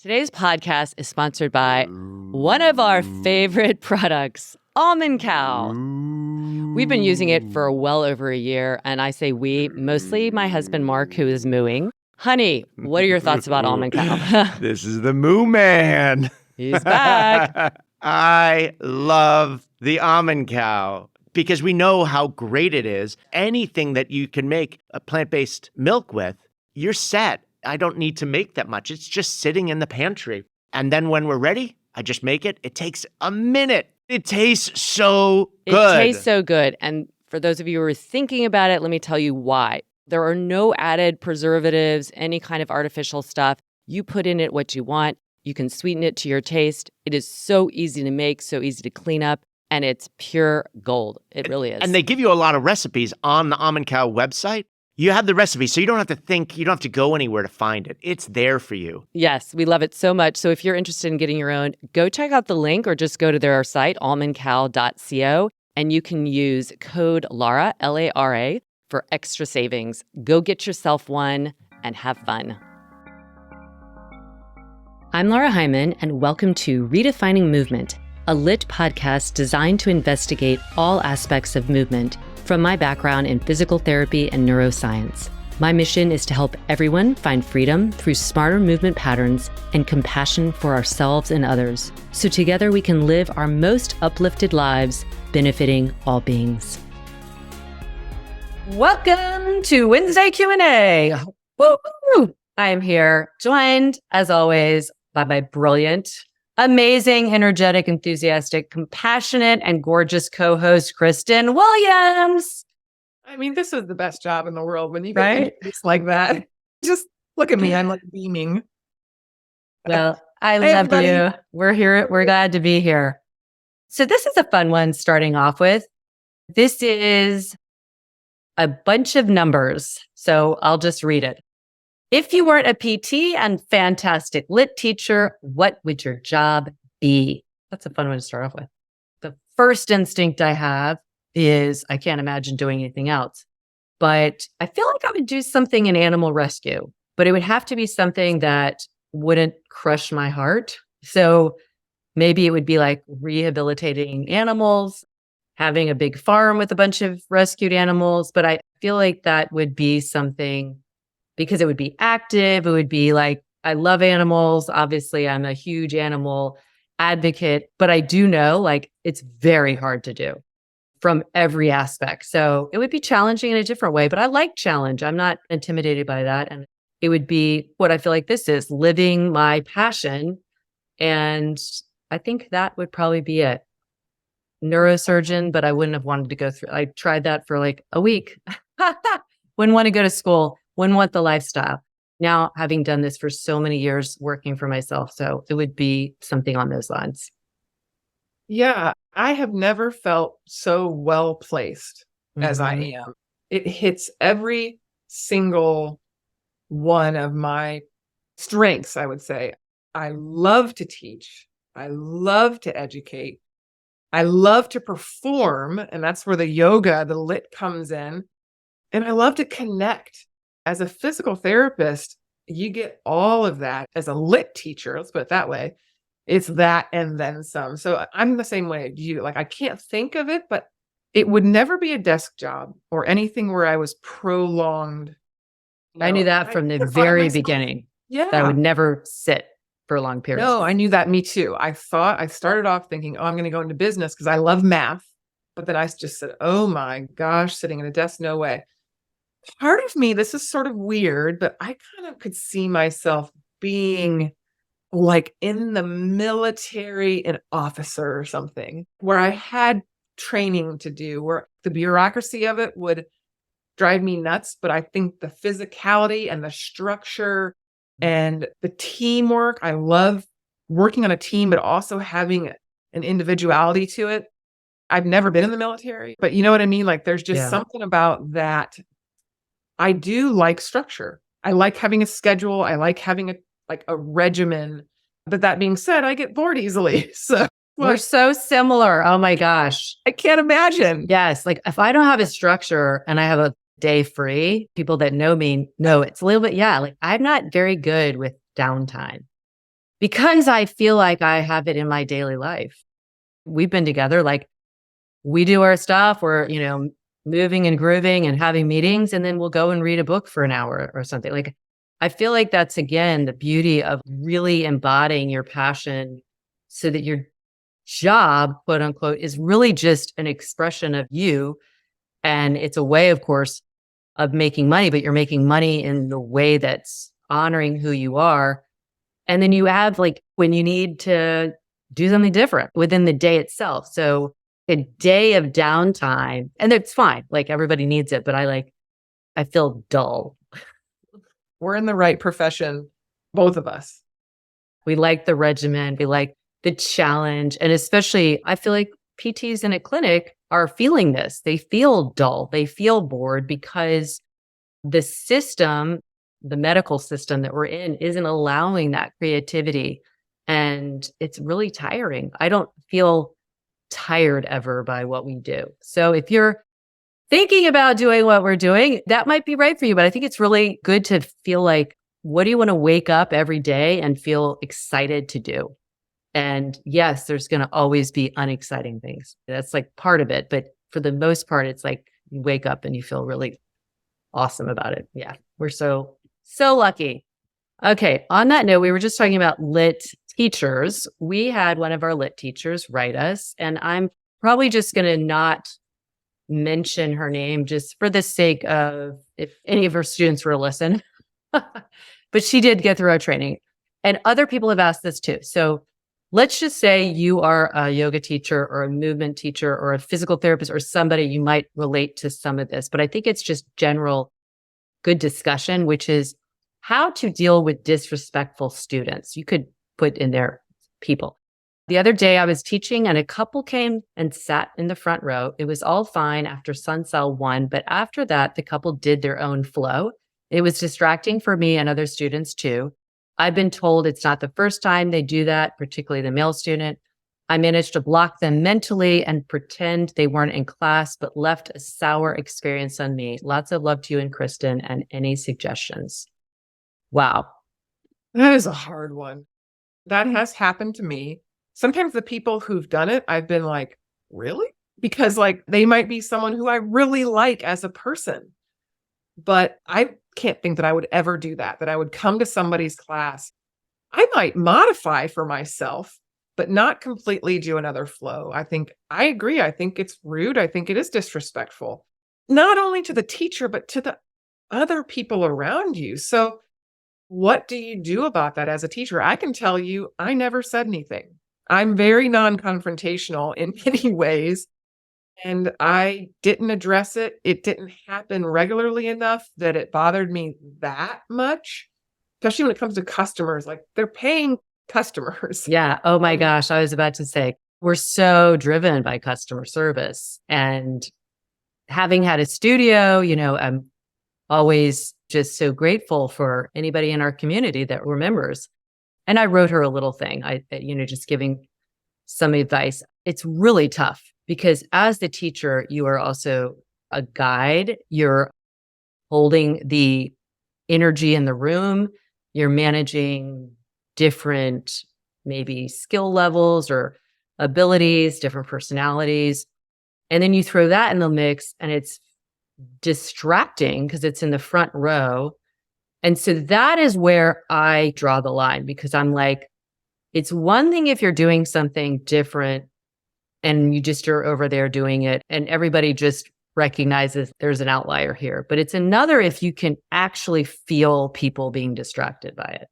Today's podcast is sponsored by one of our favorite products, AminoCo. We've been using it for well over a year, and I say we, mostly my husband Mark, who is mooing. Honey, what are your thoughts about AminoCo? This is the Moo Man. He's back. I love the AminoCo because we know how great it is. Anything that you can make a plant-based milk with, you're set. I don't need to make that much. It's just sitting in the pantry. And then when we're ready, I just make it. It takes a minute. It tastes so good. It tastes so good. And for those of you who are thinking about it, let me tell you why. There are no added preservatives, any kind of artificial stuff. You put in it what you want. You can sweeten it to your taste. It is so easy to make, so easy to clean up, and it's pure gold. It really is. And they give you a lot of recipes on the AminoCo website. You have the recipe, so you don't have to think, you don't have to go anywhere to find it. It's there for you. Yes, we love it so much. So if you're interested in getting your own, go check out the link or just go to their site, almondcow.co, and you can use code Lara, L-A-R-A, for extra savings. Go get yourself one and have fun. I'm Lara Heimann, and welcome to Redefining Movement, a LYT podcast designed to investigate all aspects of movement from my background in physical therapy and neuroscience. My mission is to help everyone find freedom through smarter movement patterns and compassion for ourselves and others, so together we can live our most uplifted lives, benefiting all beings. Welcome to Wednesday Q&A. Woo-hoo! I am here, joined, as always, by my brilliant, amazing, energetic, enthusiastic, compassionate, and gorgeous co-host, Kristen Williams. I mean, this is the best job in the world when you get introduced like that. Just look at me. I'm like beaming. Well, I love you. We're here. We're glad to be here. So this is a fun one starting off with. This is a bunch of numbers. So I'll just read it. If you weren't a PT and fantastic LYT teacher, what would your job be? That's a fun one to start off with. The first instinct I have is I can't imagine doing anything else, but I feel like I would do something in animal rescue, but it would have to be something that wouldn't crush my heart. So maybe it would be like rehabilitating animals, having a big farm with a bunch of rescued animals. But I feel like that would be something because it would be active. It would be like, I love animals. Obviously, I'm a huge animal advocate, but I do know like it's very hard to do from every aspect. So it would be challenging in a different way, but I like challenge. I'm not intimidated by that. And it would be what I feel like this is, living my passion. And I think that would probably be it. Neurosurgeon, but I wouldn't have wanted to go through. I tried that for like a week. Wouldn't want to go to school. Wouldn't want the lifestyle. Now, having done this for so many years, working for myself. So it would be something on those lines. Yeah, I have never felt so well placed as I am. It hits every single one of my strengths, I would say. I love to teach. I love to educate. I love to perform. And that's where the yoga, the LYT comes in. And I love to connect. As a physical therapist, you get all of that. As a LYT teacher, let's put it that way, it's that and then some. So I'm the same way as you. Like, I can't think of it, but it would never be a desk job or anything where I was prolonged. I knew that from the very beginning. Yeah. That I would never sit for long periods. No, I knew that. Me too. I started off thinking, oh, I'm going to go into business because I love math. But then I just said, oh my gosh, sitting at a desk, no way. Part of me, this is sort of weird, but I kind of could see myself being like in the military, an officer or something, where I had training to do, where the bureaucracy of it would drive me nuts. But I think the physicality and the structure and the teamwork, I love working on a team, but also having an individuality to it. I've never been in the military, but you know what I mean? Like there's just something about that. I do like structure. I like having a schedule. I like having a regimen. But that being said, I get bored easily. So we're so similar. Oh my gosh. I can't imagine. Yes. Like if I don't have a structure and I have a day free, people that know me know it's a little bit, like I'm not very good with downtime. because I feel like I have it in my daily life. We've been together, like we do our stuff. We're, moving and grooving and having meetings, and then we'll go and read a book for an hour or something. Like, I feel like that's, again, the beauty of really embodying your passion so that your job, quote unquote, is really just an expression of you. And it's a way, of course, of making money, but you're making money in the way that's honoring who you are. And then you have, like, when you need to do something different within the day itself. So a day of downtime, and it's fine. Like, everybody needs it, but I feel dull. We're in the right profession, both of us. We like the regimen. We like the challenge. And especially, I feel like PTs in a clinic are feeling this. They feel dull. They feel bored because the system, the medical system that we're in, isn't allowing that creativity. And it's really tiring. I don't feel tired ever by what we do. So if you're thinking about doing what we're doing, that might be right for you. But I think it's really good to feel like, what do you want to wake up every day and feel excited to do? And yes, there's going to always be unexciting things. That's like part of it. But for the most part, it's like you wake up and you feel really awesome about it. Yeah, we're so lucky. Okay, on that note, we were just talking about LYT teachers. We had one of our LYT teachers write us, and I'm probably just going to not mention her name just for the sake of if any of her students were to listen. But she did get through our training, and other people have asked this too. So let's just say you are a yoga teacher or a movement teacher or a physical therapist or somebody, you might relate to some of this, but I think it's just general good discussion, which is how to deal with disrespectful students. You could put in there people. The other day I was teaching and a couple came and sat in the front row. It was all fine after Sun Cell 1, but after that, the couple did their own flow. It was distracting for me and other students too. I've been told it's not the first time they do that, particularly the male student. I managed to block them mentally and pretend they weren't in class, but left a sour experience on me. Lots of love to you and Kristen, and any suggestions? Wow. That is a hard one. That has happened to me. Sometimes the people who've done it, I've been like, really? Because like they might be someone who I really like as a person, but I can't think that I would ever do that I would come to somebody's class. I might modify for myself, but not completely do another flow. I agree. I think it's rude. I think it is disrespectful, not only to the teacher, but to the other people around you. So what do you do about that as a teacher? I can tell you, I never said anything. I'm very non-confrontational in many ways, and I didn't address it. It didn't happen regularly enough that it bothered me that much, especially when it comes to customers. Like, they're paying customers. Yeah. Oh my gosh. I was about to say, we're so driven by customer service. And having had a studio, I'm always just so grateful for anybody in our community that remembers. And I wrote her a little thing, just giving some advice. It's really tough because as the teacher, you are also a guide. You're holding the energy in the room. You're managing different maybe skill levels or abilities, different personalities. And then you throw that in the mix and it's distracting because it's in the front row. And so that is where I draw the line, because I'm like, it's one thing if you're doing something different and you just are over there doing it and everybody just recognizes there's an outlier here. But it's another if you can actually feel people being distracted by it.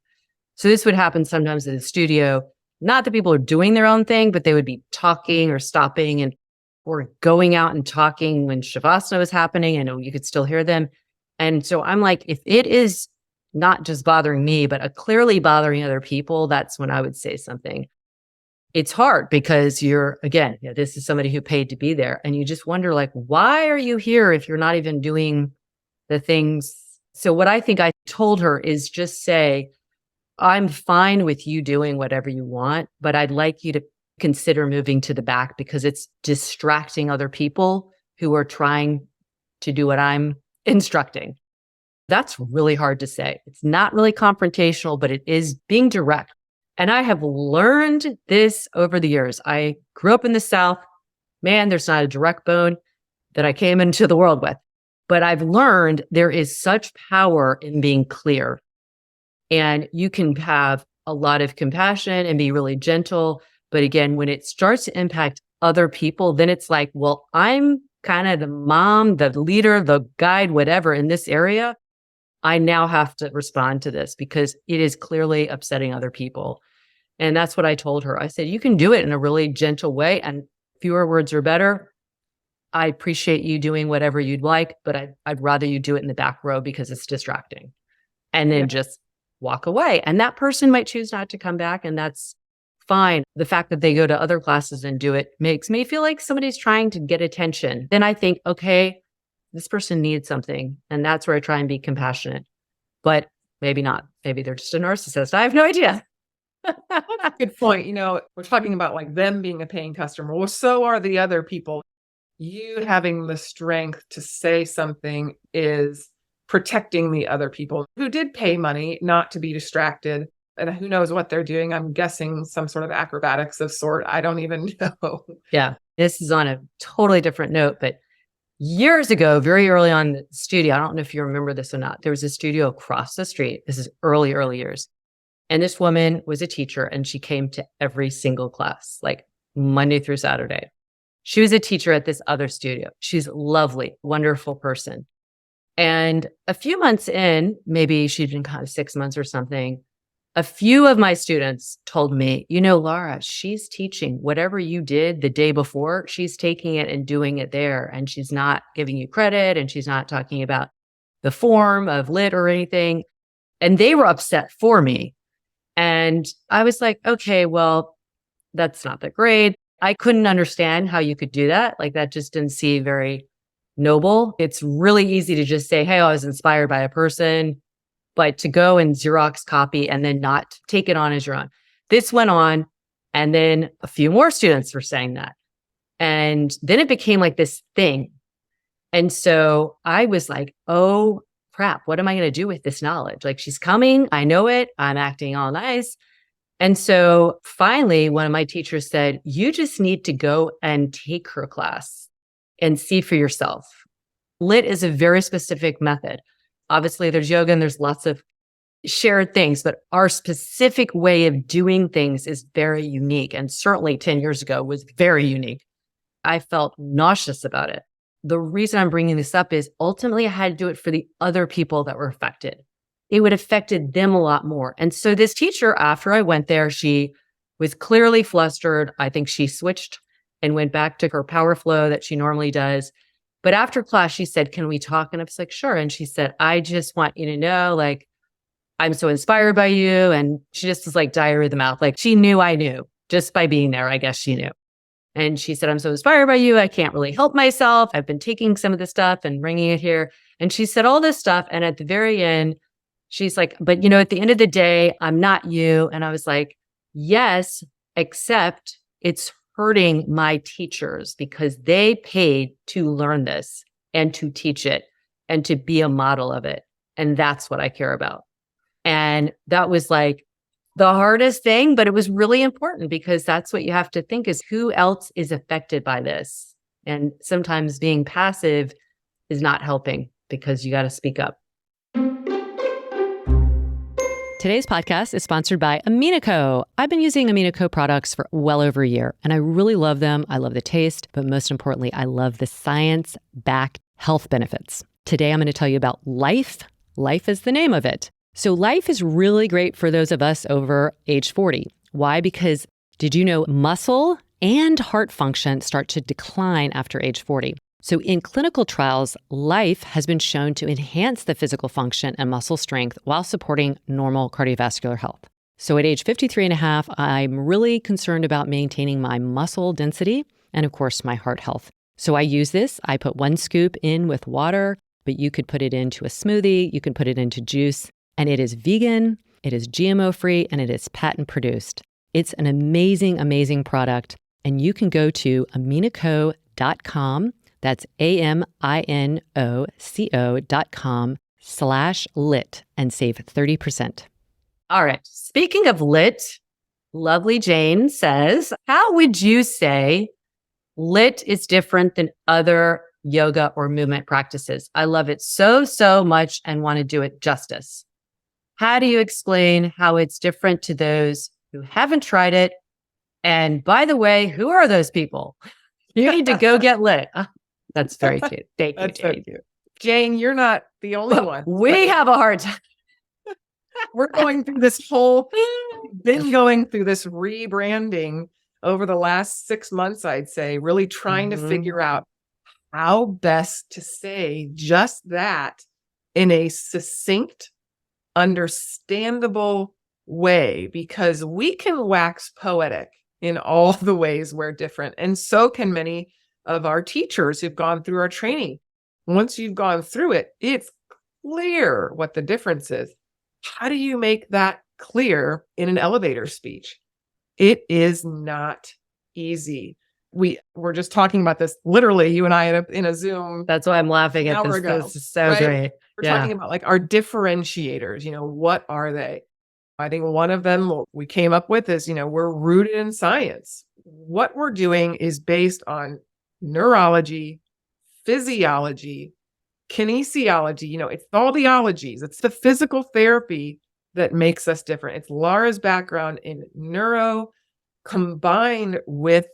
So this would happen sometimes in the studio, not that people are doing their own thing, but they would be talking or stopping or going out and talking when Shavasana was happening and you could still hear them. And so I'm like, if it is not just bothering me, but clearly bothering other people, that's when I would say something. It's hard because this is somebody who paid to be there. And you just wonder, like, why are you here if you're not even doing the things? So what I think I told her is just say, I'm fine with you doing whatever you want, but I'd like you to consider moving to the back because it's distracting other people who are trying to do what I'm instructing. That's really hard to say. It's not really confrontational, but it is being direct. And I have learned this over the years. I grew up in the South. Man, there's not a direct bone that I came into the world with. But I've learned there is such power in being clear. And you can have a lot of compassion and be really gentle. But again, when it starts to impact other people, then it's like, well, I'm kind of the mom, the leader, the guide, whatever in this area. I now have to respond to this because it is clearly upsetting other people. And that's what I told her. I said, you can do it in a really gentle way and fewer words are better. I appreciate you doing whatever you'd like, but I'd rather you do it in the back row because it's distracting. And then just walk away. And that person might choose not to come back, and that's fine. The fact that they go to other classes and do it makes me feel like somebody's trying to get attention. Then I think, okay, this person needs something. And that's where I try and be compassionate. But maybe not. Maybe they're just a narcissist. I have no idea. That's a good point. We're talking about like them being a paying customer. Well, so are the other people. You having the strength to say something is protecting the other people who did pay money not to be distracted. And who knows what they're doing. I'm guessing some sort of acrobatics of sort. I don't even know. Yeah. This is on a totally different note, but years ago, very early on in the studio, I don't know if you remember this or not, there was a studio across the street. This is early years. And this woman was a teacher and she came to every single class, like Monday through Saturday. She was a teacher at this other studio. She's lovely, wonderful person. And a few months in, maybe she'd been kind of 6 months or something, a few of my students told me, Lara, she's teaching whatever you did the day before, she's taking it and doing it there. And she's not giving you credit and she's not talking about the form of LYT or anything. And they were upset for me. And I was like, okay, well, that's not that great. I couldn't understand how you could do that. Like that just didn't seem very noble. It's really easy to just say, hey, I was inspired by a person, but to go and Xerox copy and then not take it on as your own. This went on. And then a few more students were saying that. And then it became like this thing. And so I was like, oh crap, what am I going to do with this knowledge? Like she's coming. I know it. I'm acting all nice. And so finally, one of my teachers said, you just need to go and take her class and see for yourself. LYT is a very specific method. Obviously, there's yoga and there's lots of shared things, but our specific way of doing things is very unique. And certainly 10 years ago was very unique. I felt nauseous about it. The reason I'm bringing this up is ultimately I had to do it for the other people that were affected. It would have affected them a lot more. And so this teacher, after I went there, she was clearly flustered. I think she switched and went back to her power flow that she normally does. But after class, she said, can we talk? And I was like, sure. And she said, I just want you to know, like, I'm so inspired by you. And she just was like diarrhea of the mouth. Like she knew I knew just by being there. I guess she knew. And she said, I'm so inspired by you. I can't really help myself. I've been taking some of this stuff and bringing it here. And she said all this stuff. And at the very end, she's like, but at the end of the day, I'm not you. And I was like, yes, except it's hurting my teachers because they paid to learn this and to teach it and to be a model of it. And that's what I care about. And that was like the hardest thing, but it was really important because that's what you have to think is who else is affected by this. And sometimes being passive is not helping because you got to speak up. Today's podcast is sponsored by AminoCo. I've been using AminoCo products for well over a year, and I really love them. I love the taste, but most importantly, I love the science-backed health benefits. Today, I'm going to tell you about Life. Life is the name of it. So Life is really great for those of us over age 40. Why? Because did you know muscle and heart function start to decline after age 40? So in clinical trials, Life has been shown to enhance the physical function and muscle strength while supporting normal cardiovascular health. So at age 53 and a half, I'm really concerned about maintaining my muscle density and of course my heart health. So I use this. I put 1 scoop in with water, but you could put it into a smoothie, you can put it into juice, and it is vegan, it is GMO free, and it is patent produced. It's an amazing, amazing product. And you can go to AminoCo.com. That's AminoCo.com/LYT and save 30%. All right. Speaking of LYT, Lovely Jane says, how would you say LYT is different than other yoga or movement practices? I love it so, so much and want to do it justice. How do you explain how it's different to those who haven't tried it? And by the way, who are those people? You need to go get LYT. That's very cute. Thank you, That's so Jane. cute. Jane, you're not the only one. We have a hard time. We're going through this been going through this rebranding over the last 6 months, I'd say, really trying to figure out how best to say just that in a succinct, understandable way, because we can wax poetic in all the ways we're different. And so can many of our teachers who've gone through our training. Once you've gone through it, it's clear what the difference is. How do you make that clear in an elevator speech? It is not easy. We were just talking about this, literally, you and I in a Zoom. That's why I'm laughing at this. This is so great. We're talking about like our differentiators, what are they? I think one of them we came up with is, we're rooted in science. What we're doing is based on neurology, physiology, kinesiology, it's all the ologies. It's the physical therapy that makes us different. It's Lara's background in neuro combined with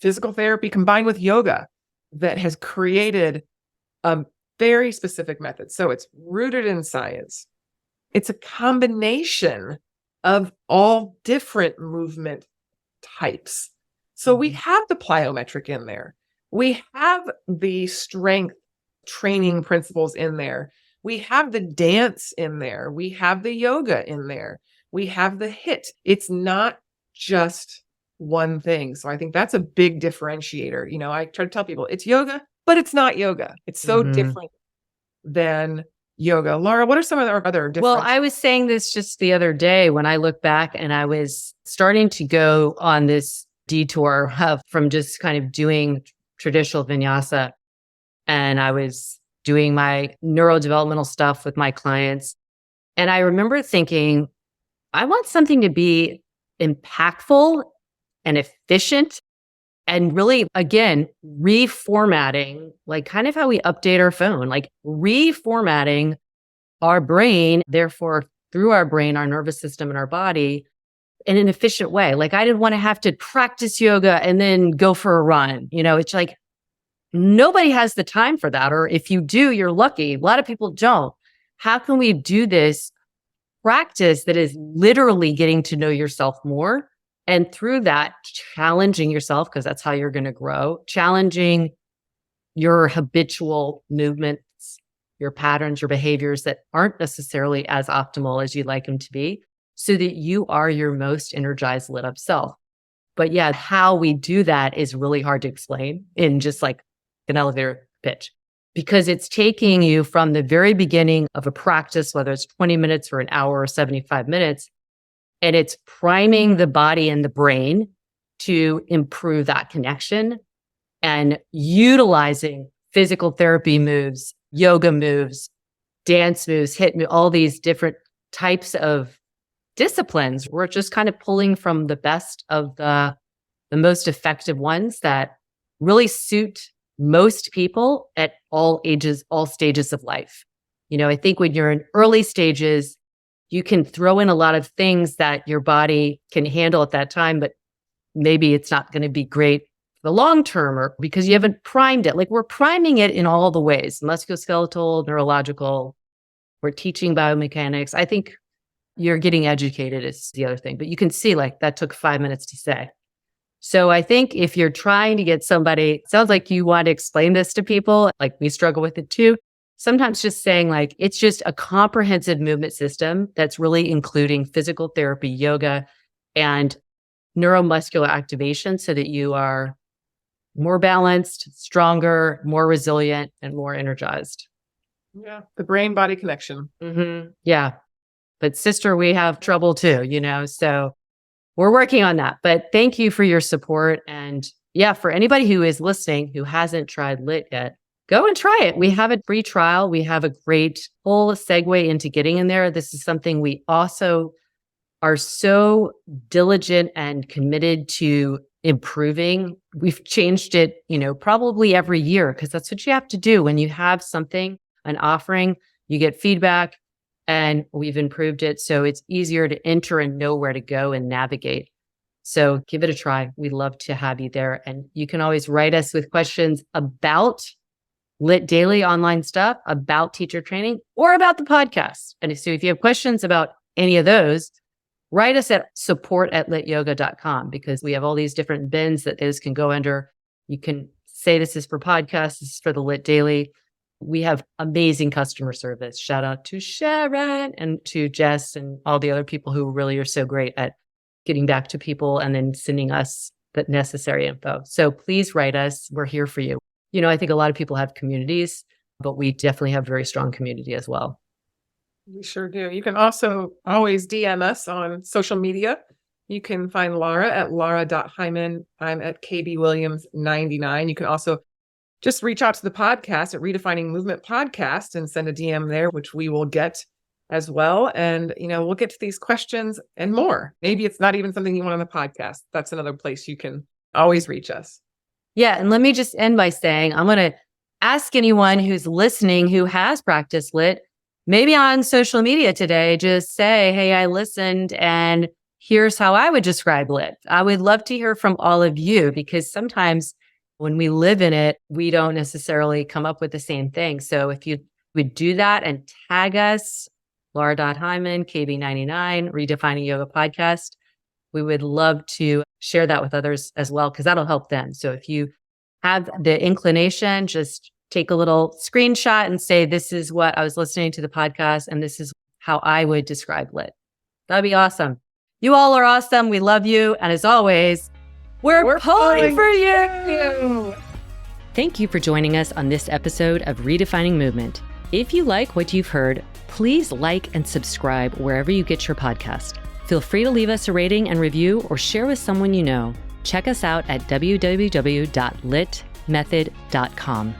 physical therapy, combined with yoga, that has created a very specific method. So it's rooted in science. It's a combination of all different movement types. So we have the plyometric in there. We have the strength training principles in there. We have the dance in there. We have the yoga in there. We have the HIIT. It's not just one thing. So I think that's a big differentiator. I try to tell people it's yoga, but it's not yoga. It's so different than yoga. Lara, what are some of our other different? Well, I was saying this just the other day when I look back and I was starting to go on this detour from just kind of doing traditional vinyasa. And I was doing my neurodevelopmental stuff with my clients. And I remember thinking, I want something to be impactful and efficient and really, again, reformatting, like kind of how we update our phone, like reformatting our brain, therefore through our brain, our nervous system and our body in an efficient way. Like I didn't want to have to practice yoga and then go for a run. It's like, nobody has the time for that. Or if you do, you're lucky. A lot of people don't. How can we do this practice that is literally getting to know yourself more? And through that, challenging yourself, because that's how you're going to grow, challenging your habitual movements, your patterns, your behaviors that aren't necessarily as optimal as you'd like them to be, so that you are your most energized, lit up self. But yeah, how we do that is really hard to explain in just like an elevator pitch, because it's taking you from the very beginning of a practice, whether it's 20 minutes or an hour or 75 minutes, and it's priming the body and the brain to improve that connection and utilizing physical therapy moves, yoga moves, dance moves, HIIT moves, all these different types of disciplines. We're just kind of pulling from the best of the most effective ones that really suit most people at all ages, all stages of life. I think when you're in early stages, you can throw in a lot of things that your body can handle at that time, but maybe it's not going to be great for the long term, or because you haven't primed it. Like we're priming it in all the ways, musculoskeletal, neurological, we're teaching biomechanics. I think you're getting educated is the other thing, but you can see like that took 5 minutes to say. So I think if you're trying to get somebody, it sounds like you want to explain this to people, like we struggle with it too. Sometimes just saying like, it's just a comprehensive movement system that's really including physical therapy, yoga, and neuromuscular activation so that you are more balanced, stronger, more resilient, and more energized. Yeah. The brain-body connection. Yeah. But sister, we have trouble too, so we're working on that. But thank you for your support. And yeah, for anybody who is listening who hasn't tried LYT yet, go and try it. We have a free trial. We have a great whole segue into getting in there. This is something we also are so diligent and committed to improving. We've changed it, probably every year, because that's what you have to do when you have something, an offering, you get feedback, and we've improved it. So it's easier to enter and know where to go and navigate. So give it a try. We'd love to have you there. And you can always write us with questions about LYT Daily online stuff, about teacher training, or about the podcast. And so if you have questions about any of those, write us at support@lytyoga.com, because we have all these different bins that those can go under. You can say this is for podcasts, this is for the LYT Daily. We have amazing customer service. Shout out to Sharon and to Jess and all the other people who really are so great at getting back to people and then sending us the necessary info. So please write us. We're here for you. I think a lot of people have communities, but we definitely have a very strong community as well. We sure do. You can also always DM us on social media. You can find Lara at lara.heimann. I'm at kbwilliams99. You can also just reach out to the podcast at Redefining Movement Podcast and send a DM there, which we will get as well. And, we'll get to these questions and more. Maybe it's not even something you want on the podcast. That's another place you can always reach us. Yeah. And let me just end by saying, I'm going to ask anyone who's listening who has practiced LYT, maybe on social media today, just say, hey, I listened and here's how I would describe LYT. I would love to hear from all of you, because sometimes when we live in it, we don't necessarily come up with the same thing. So if you would do that and tag us, Lara.Heimann, KB99, Redefining Yoga Podcast, we would love to share that with others as well, because that'll help them. So if you have the inclination, just take a little screenshot and say, this is what I was listening to the podcast, and this is how I would describe LYT. That'd be awesome. You all are awesome. We love you. And as always, we're pulling for you. Thank you for joining us on this episode of Redefining Movement. If you like what you've heard, please like and subscribe wherever you get your podcast. Feel free to leave us a rating and review or share with someone you know. Check us out at www.lytmethod.com.